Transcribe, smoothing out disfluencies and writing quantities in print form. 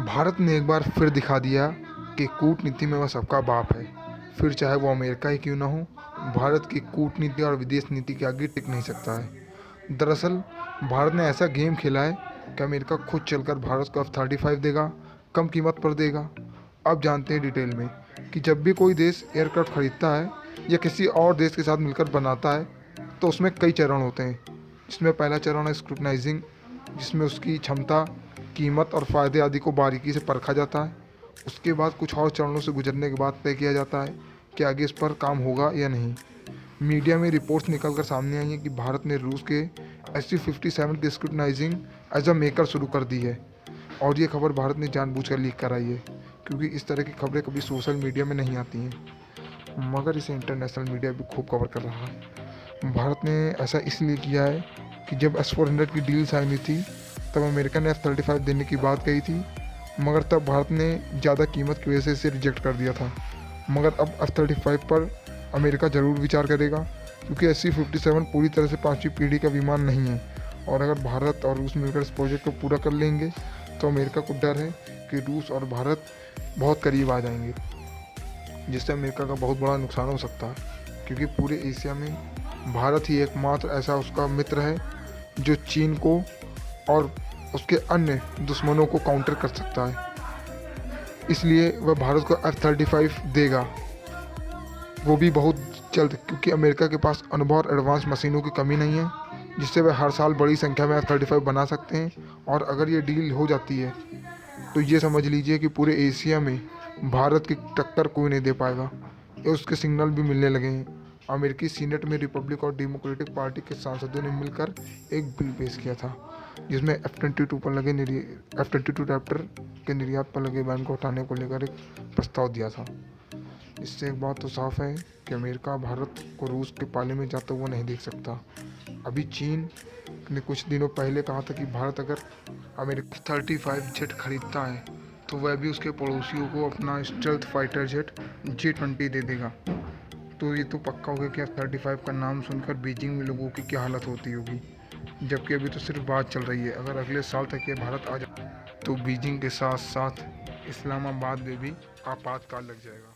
भारत ने एक बार फिर दिखा दिया कि कूटनीति में वह सबका बाप है। फिर चाहे वो अमेरिका ही क्यों ना हो, भारत की कूटनीति और विदेश नीति के आगे टिक नहीं सकता है। दरअसल भारत ने ऐसा गेम खेला है कि अमेरिका खुद चलकर भारत को F-35 देगा, कम कीमत पर देगा। अब जानते हैं डिटेल में कि जब भी कोई देश एयरक्राफ्ट खरीदता है या किसी और देश के साथ मिलकर बनाता है तो उसमें कई चरण होते हैं। जिसमें पहला चरण है स्क्रूटनाइजिंग, जिसमें उसकी क्षमता, कीमत और फ़ायदे आदि को बारीकी से परखा जाता है। उसके बाद कुछ और चरणों से गुजरने के बाद तय किया जाता है कि आगे इस पर काम होगा या नहीं। मीडिया में रिपोर्ट्स निकल कर सामने आई हैं कि भारत ने रूस के SU-57 की स्क्रूटनाइजिंग एज अ मेकर शुरू कर दी है। और ये खबर भारत ने जानबूझकर लीक कराई है, क्योंकि इस तरह की खबरें कभी सोशल मीडिया में नहीं आती हैं, मगर इसे इंटरनेशनल मीडिया भी खूब कवर कर रहा है। भारत ने ऐसा इसलिए किया है कि जब S-400 की डील साइन हुई थी तब अमेरिका ने F-35 देने की बात कही थी, मगर तब भारत ने ज़्यादा कीमत की वजह से इसे रिजेक्ट कर दिया था। मगर अब F-35 पर अमेरिका ज़रूर विचार करेगा, क्योंकि SU-57 पूरी तरह से 5वीं पीढ़ी का विमान नहीं है। और अगर भारत और रूस मिलकर इस प्रोजेक्ट को पूरा कर लेंगे तो अमेरिका को डर है कि रूस और भारत बहुत करीब आ जाएंगे, जिससे अमेरिका का बहुत बड़ा नुकसान हो सकता है, क्योंकि पूरे एशिया में भारत ही एकमात्र ऐसा उसका मित्र है जो चीन को और उसके अन्य दुश्मनों को काउंटर कर सकता है। इसलिए वह भारत को F-35 देगा, वो भी बहुत जल्द, क्योंकि अमेरिका के पास अनुभव और एडवांस मशीनों की कमी नहीं है, जिससे वह हर साल बड़ी संख्या में F-35 बना सकते हैं। और अगर ये डील हो जाती है तो ये समझ लीजिए कि पूरे एशिया में भारत की टक्कर कोई नहीं दे पाएगा। ये उसके सिग्नल भी मिलने लगे हैं। अमेरिकी सीनेट में रिपब्लिक और डेमोक्रेटिक पार्टी के सांसदों ने मिलकर एक बिल पेश किया था, जिसमें F-22 रैप्टर के निर्यात पर लगे बैन को हटाने को लेकर एक प्रस्ताव दिया था। इससे एक बात तो साफ है कि अमेरिका भारत को रूस के पाले में जाता हुआ नहीं देख सकता। अभी चीन ने कुछ दिनों पहले कहा था कि भारत अगर अमेरिका 35 जेट खरीदता है तो वह भी उसके पड़ोसियों को अपना स्टेल्थ फाइटर जेट J-20 दे देगा। तो ये तो पक्का हो गया कि F-35 का नाम सुनकर बीजिंग में लोगों की क्या हालत होती होगी। जबकि अभी तो सिर्फ बात चल रही है। अगर अगले साल तक ये भारत आ जाए तो बीजिंग के साथ साथ इस्लामाबाद में भी आपातकाल लग जाएगा।